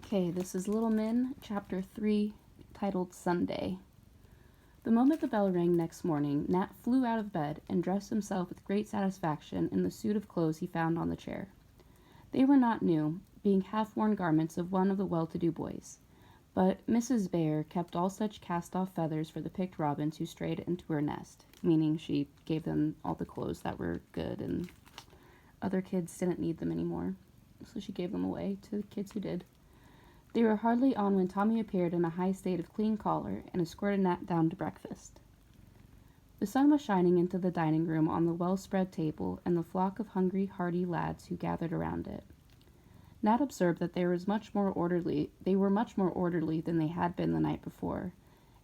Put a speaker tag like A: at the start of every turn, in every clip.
A: Okay, this is Little Men, Chapter 3, titled Sunday. The moment the bell rang next morning, Nat flew out of bed and dressed himself with great satisfaction in the suit of clothes he found on the chair. They were not new, being half-worn garments of one of the well-to-do boys, but Mrs. Bear kept all such cast-off feathers for the picked robins who strayed into her nest, meaning she gave them all the clothes that were good and other kids didn't need them anymore, so she gave them away to the kids who did. They were hardly on when Tommy appeared in a high state of clean collar and escorted Nat down to breakfast. The sun was shining into the dining room on the well-spread table and the flock of hungry, hearty lads who gathered around it. Nat observed that they were much more orderly than they had been the night before,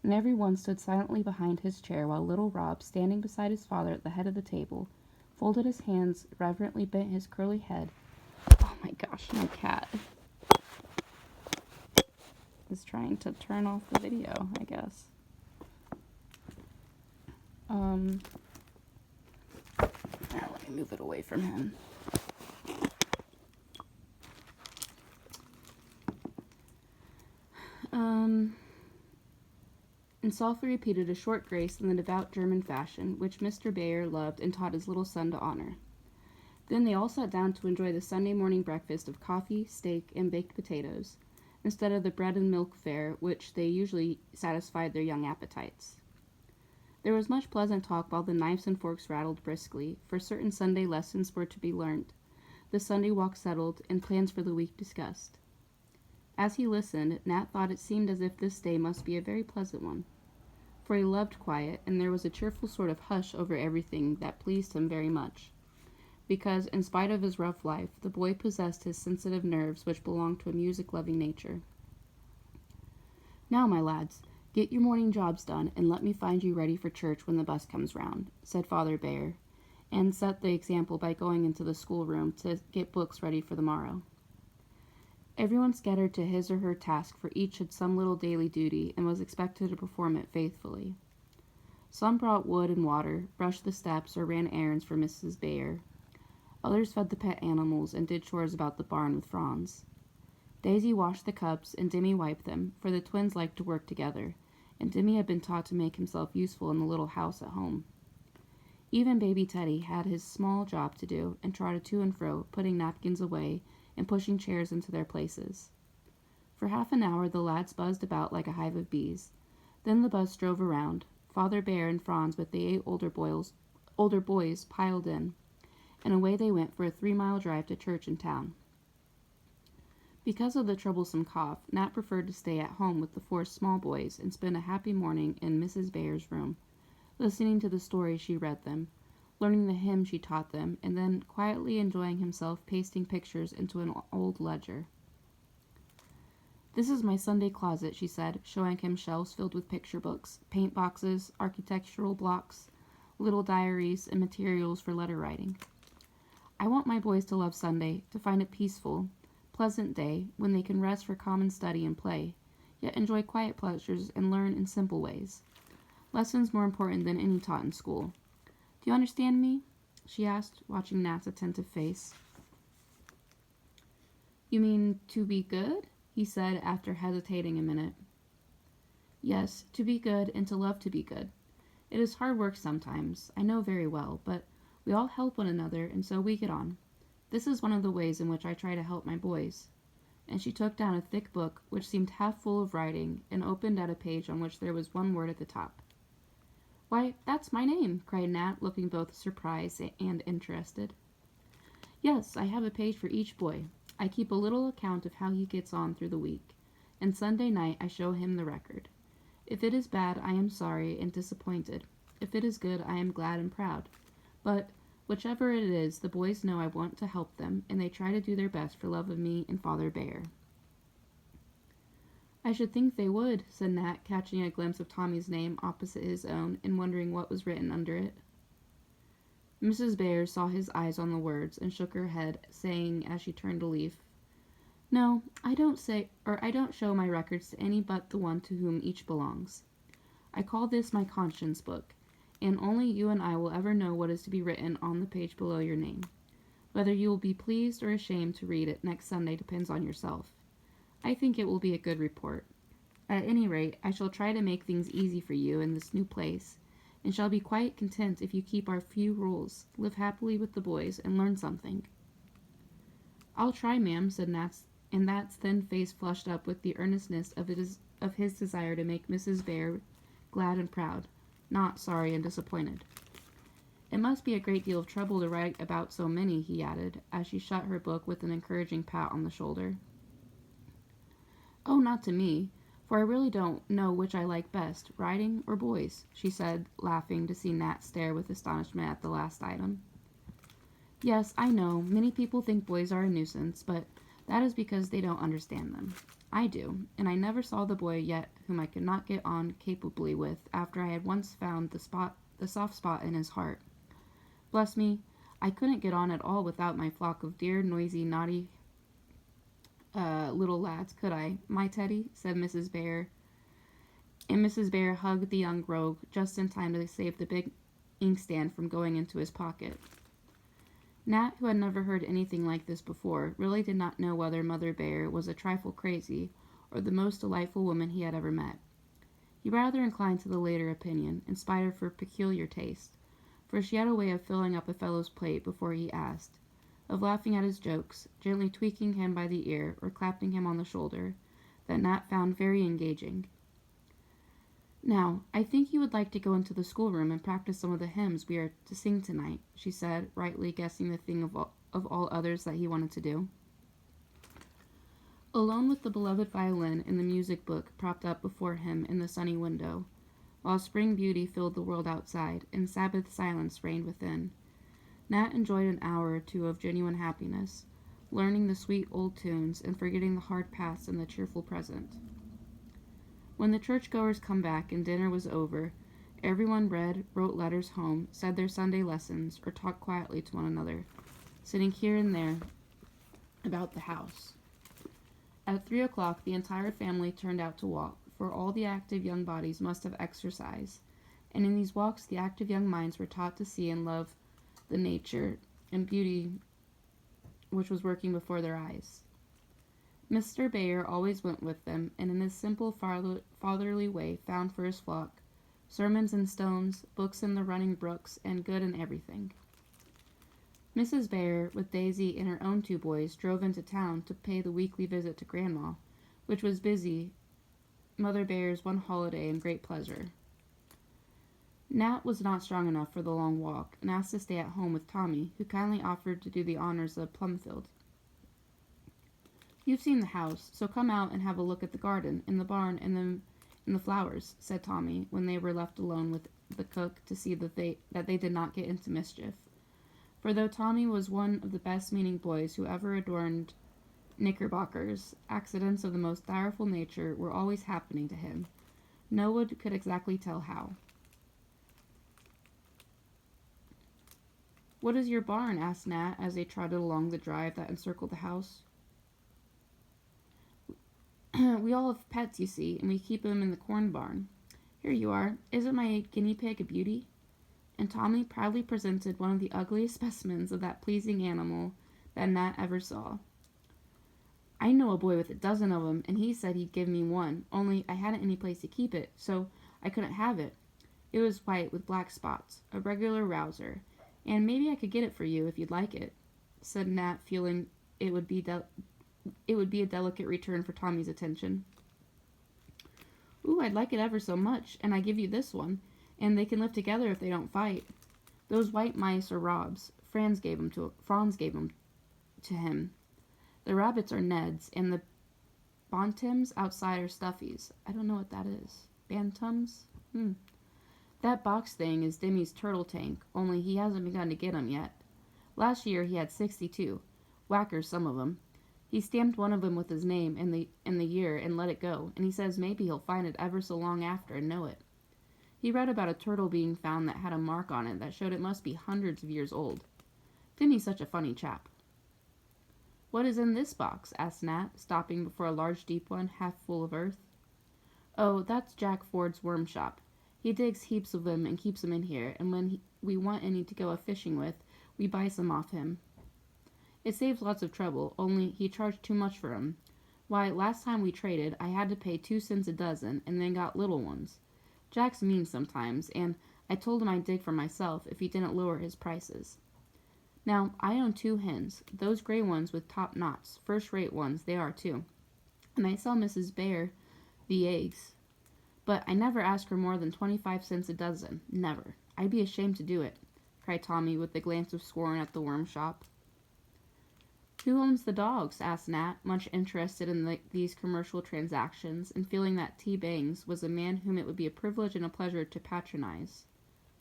A: and every one stood silently behind his chair while little Rob, standing beside his father at the head of the table, folded his hands, reverently bent his curly head. Oh my gosh, my cat is trying to turn off the video, I guess. Let me move it away from him. And softly repeated a short grace in the devout German fashion, which Mr. Bayer loved and taught his little son to honor. Then they all sat down to enjoy the Sunday morning breakfast of coffee, steak, and baked potatoes, instead of the bread and milk fare which they usually satisfied their young appetites. There was much pleasant talk while the knives and forks rattled briskly, for certain Sunday lessons were to be learnt, the Sunday walk settled, and plans for the week discussed. As he listened, Nat thought it seemed as if this day must be a very pleasant one, for he loved quiet, and there was a cheerful sort of hush over everything that pleased him very much, because, in spite of his rough life, the boy possessed his sensitive nerves which belonged to a music-loving nature. "Now, my lads, get your morning jobs done, and let me find you ready for church when the bus comes round," said Father Bear, and set the example by going into the schoolroom to get books ready for the morrow. Everyone scattered to his or her task, for each had some little daily duty and was expected to perform it faithfully. Some brought wood and water, brushed the steps, or ran errands for Mrs. Bear. Others fed the pet animals and did chores about the barn with Franz. Daisy washed the cups and Dimmy wiped them, for the twins liked to work together, and Dimmy had been taught to make himself useful in the little house at home. Even baby Teddy had his small job to do and trotted to and fro, putting napkins away and pushing chairs into their places. For half an hour the lads buzzed about like a hive of bees. Then the bus drove around. Father Bear and Franz with the 8 older boys piled in, and away they went for a 3-mile drive to church in town. Because of the troublesome cough, Nat preferred to stay at home with the 4 small boys and spend a happy morning in Mrs. Bear's room, listening to the stories she read them, learning the hymn she taught them, and then quietly enjoying himself pasting pictures into an old ledger. "This is my Sunday closet," she said, showing him shelves filled with picture books, paint boxes, architectural blocks, little diaries, and materials for letter writing. "I want my boys to love Sunday, to find it peaceful, pleasant day, when they can rest for common study and play, yet enjoy quiet pleasures and learn in simple ways. Lessons more important than any taught in school. Do you understand me?" she asked, watching Nat's attentive face. "You mean to be good?" he said after hesitating a minute. "Yes, to be good and to love to be good. It is hard work sometimes, I know very well, but we all help one another, and so we get on. This is one of the ways in which I try to help my boys." And she took down a thick book, which seemed half full of writing, and opened at a page on which there was one word at the top. "Why, that's my name," cried Nat, looking both surprised and interested. "Yes, I have a page for each boy. I keep a little account of how he gets on through the week, and Sunday night I show him the record. If it is bad, I am sorry and disappointed. If it is good, I am glad and proud. But whichever it is, the boys know I want to help them, and they try to do their best for love of me and Father Bear." "I should think they would," said Nat, catching a glimpse of Tommy's name opposite his own and wondering what was written under it. Mrs. Bear saw his eyes on the words and shook her head, saying as she turned to leave, "No, I don't show my records to any but the one to whom each belongs. I call this my conscience book, and only you and I will ever know what is to be written on the page below your name. Whether you will be pleased or ashamed to read it next Sunday depends on yourself. I think it will be a good report. At any rate, I shall try to make things easy for you in this new place, and shall be quite content if you keep our few rules, live happily with the boys, and learn something." "I'll try, ma'am," said Nat's, and Nat's thin face flushed up with the earnestness of his desire to make Mrs. Bear glad and proud, not sorry and disappointed. "It must be a great deal of trouble to write about so many," he added, as she shut her book with an encouraging pat on the shoulder. "Oh, not to me, for I really don't know which I like best, writing or boys," she said, laughing to see Nat stare with astonishment at the last item. "Yes, I know, many people think boys are a nuisance, but that is because they don't understand them. I do, and I never saw the boy yet whom I could not get on capably with after I had once found the soft spot in his heart. Bless me, I couldn't get on at all without my flock of dear, noisy, naughty little lads, could I, my Teddy?" said Mrs. Bear, and Mrs. Bear hugged the young rogue just in time to save the big inkstand from going into his pocket. Nat, who had never heard anything like this before, really did not know whether Mother Bear was a trifle crazy or the most delightful woman he had ever met. He rather inclined to the later opinion, in spite of her peculiar taste, for she had a way of filling up a fellow's plate before he asked, of laughing at his jokes, gently tweaking him by the ear or clapping him on the shoulder, that Nat found very engaging. "Now, I think you would like to go into the schoolroom and practice some of the hymns we are to sing tonight," she said, rightly guessing the thing of all others that he wanted to do. Alone with the beloved violin and the music book propped up before him in the sunny window, while spring beauty filled the world outside and Sabbath silence reigned within, Nat enjoyed an hour or two of genuine happiness, learning the sweet old tunes and forgetting the hard past in the cheerful present. When the churchgoers come back and dinner was over, everyone read, wrote letters home, said their Sunday lessons, or talked quietly to one another, sitting here and there about the house. At 3 o'clock, the entire family turned out to walk, for all the active young bodies must have exercise, and in these walks the active young minds were taught to see and love the nature and beauty which was working before their eyes. Mr. Bayer always went with them, and in his simple fatherly way found for his flock sermons in stones, books in the running brooks, and good in everything. Mrs. Bayer, with Daisy and her own 2 boys, drove into town to pay the weekly visit to Grandma, which was busy, Mother Bayer's one holiday and great pleasure. Nat was not strong enough for the long walk, and asked to stay at home with Tommy, who kindly offered to do the honors of Plumfield. "You've seen the house, so come out and have a look at the garden, and the barn, and the flowers," said Tommy, when they were left alone with the cook to see that they did not get into mischief. For though Tommy was one of the best-meaning boys who ever adorned knickerbockers, accidents of the most direful nature were always happening to him. No one could exactly tell how. "What is your barn?" asked Nat, as they trotted along the drive that encircled the house. "We all have pets, you see, and we keep them in the corn barn. Here you are. Isn't my guinea pig a beauty?" And Tommy proudly presented one of the ugliest specimens of that pleasing animal that Nat ever saw. "I know a boy with a dozen of 'em, and he said he'd give me one, only I hadn't any place to keep it, so I couldn't have it. It was white with black spots, a regular rouser, and maybe I could get it for you if you'd like it," said Nat, feeling it would be a delicate return for Tommy's attention. "Ooh, I'd like it ever so much, and I give you this one, and they can live together if they don't fight. Those white mice are Rob's. Franz gave 'em to him. The rabbits are Ned's, and the bantams outside are Stuffy's. I don't know what that is. Bantams? That box thing is Dimmy's turtle tank, only he hasn't begun to get 'em yet. Last year he had 62. Whackers, some of 'em. He stamped one of 'em with his name and the year and let it go, and he says maybe he'll find it ever so long after and know it. He read about a turtle being found that had a mark on it that showed it must be hundreds of years old. Dimmy's such a funny chap." "What is in this box?" asked Nat, stopping before a large deep one, half full of earth. "Oh, that's Jack Ford's worm shop. He digs heaps of them and keeps 'em in here, and when we want any to go a-fishing with, we buy some off him. It saves lots of trouble, only he charged too much for 'em. Why, last time we traded, I had to pay 2 cents a dozen and then got little ones. Jack's mean sometimes, and I told him I'd dig for myself if he didn't lower his prices. Now, I own 2 hens, those gray ones with top knots, first-rate ones, they are too. And I sell Mrs. Bear the eggs. But I never ask her more than 25 cents a dozen. Never. I'd be ashamed to do it, cried Tommy with a glance of scorn at the worm shop. Who owns the dogs? Asked Nat, much interested in these commercial transactions and feeling that T. Bangs was a man whom it would be a privilege and a pleasure to patronize.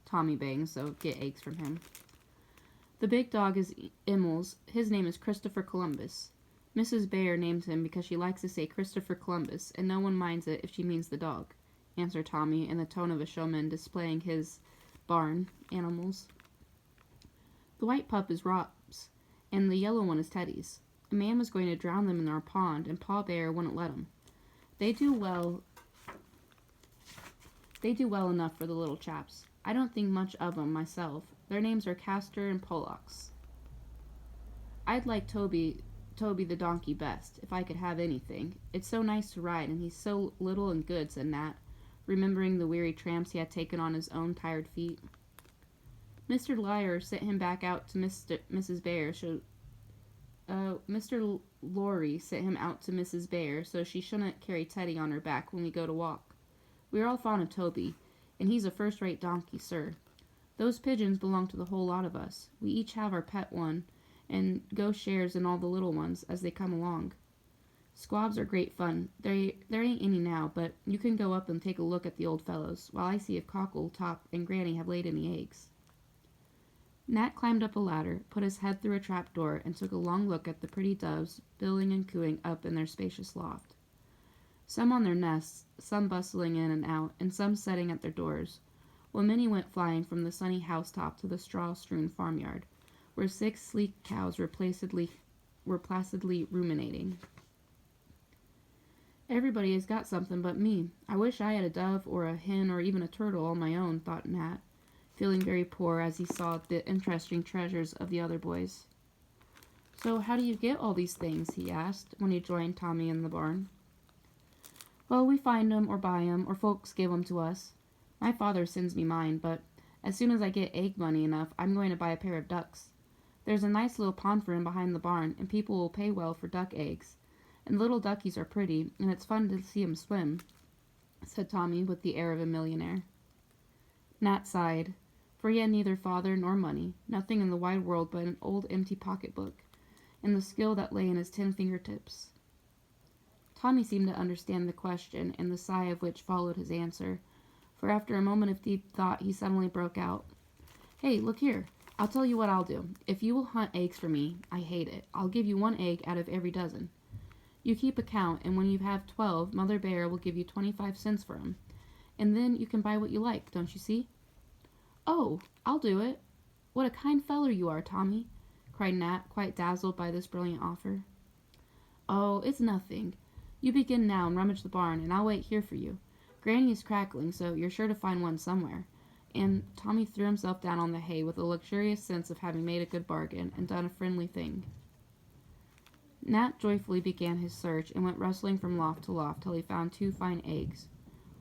A: Tommy Bangs, so get eggs from him. The big dog is Immel's. His name is Christopher Columbus. Mrs. Bear named him because she likes to say Christopher Columbus, and no one minds it if she means the dog, answered Tommy in the tone of a showman displaying his barn animals. The white pup is Rob's, and the yellow one is Teddy's. A man was going to drown them in our pond, and Pa Bear wouldn't let him. They do well enough for the little chaps. I don't think much of 'em myself. Their names are Castor and Pollux. I'd like Toby the donkey best, if I could have anything. It's so nice to ride, and he's so little and good, said Nat, remembering the weary tramps he had taken on his own tired feet. Mr. Lyer sent him back out to Mrs. Bear, Mr. Lorry sent him out to Mrs. Bear so she shouldn't carry Teddy on her back when we go to walk. We are all fond of Toby, and he's a first-rate donkey, sir. Those pigeons belong to the whole lot of us. We each have our pet one, and go shares in all the little ones as they come along. Squabs are great fun. There ain't any now, but you can go up and take a look at the old fellows, while I see if Cockle, Top, and Granny have laid any eggs. Nat climbed up a ladder, put his head through a trap door, and took a long look at the pretty doves billing and cooing up in their spacious loft. Some on their nests, some bustling in and out, and some setting at their doors, while many went flying from the sunny housetop to the straw-strewn farmyard, where 6 sleek cows were placidly ruminating. Everybody has got something but me. I wish I had a dove or a hen or even a turtle all my own, thought Nat, feeling very poor as he saw the interesting treasures of the other boys. So how do you get all these things? He asked when he joined Tommy in the barn. Well, we find 'em or buy 'em, or folks give 'em to us. My father sends me mine, but as soon as I get egg money enough, I'm going to buy a pair of ducks. There's a nice little pond for 'em behind the barn, and people will pay well for duck eggs. And little duckies are pretty, and it's fun to see 'em swim, said Tommy with the air of a millionaire. Nat sighed, for he had neither father nor money, nothing in the wide world but an old empty pocketbook, and the skill that lay in his 10 fingertips. Tommy seemed to understand the question, and the sigh of which followed his answer, for after a moment of deep thought he suddenly broke out. Hey, look here. I'll tell you what I'll do. If you will hunt eggs for me, I hate it, I'll give you 1 egg out of every dozen. You keep a count, and when you have 12, Mother Bear will give you 25 cents for 'em. And then you can buy what you like, don't you see? Oh, I'll do it. What a kind feller you are, Tommy, cried Nat, quite dazzled by this brilliant offer. Oh, it's nothing. You begin now and rummage the barn, and I'll wait here for you. Granny is crackling, so you're sure to find one somewhere. And Tommy threw himself down on the hay with a luxurious sense of having made a good bargain and done a friendly thing. Nat joyfully began his search and went rustling from loft to loft till he found 2 fine eggs,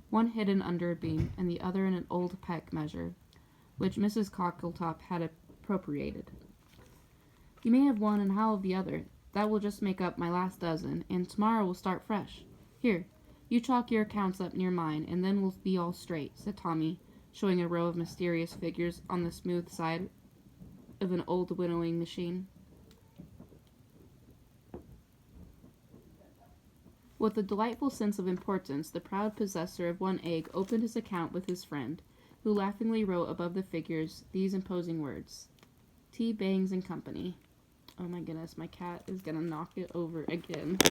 A: one hidden under a beam and the other in an old peck measure, which Mrs. Cockletop had appropriated. You may have one and I'll have the other. That will just make up my last dozen, and tomorrow we'll start fresh. Here, you chalk your accounts up near mine, and then we'll be all straight, said Tommy, showing a row of mysterious figures on the smooth side of an old winnowing machine. With a delightful sense of importance, the proud possessor of 1 egg opened his account with his friend, who laughingly wrote above the figures these imposing words: T. Bangs and Company. Oh my goodness, my cat is gonna knock it over again.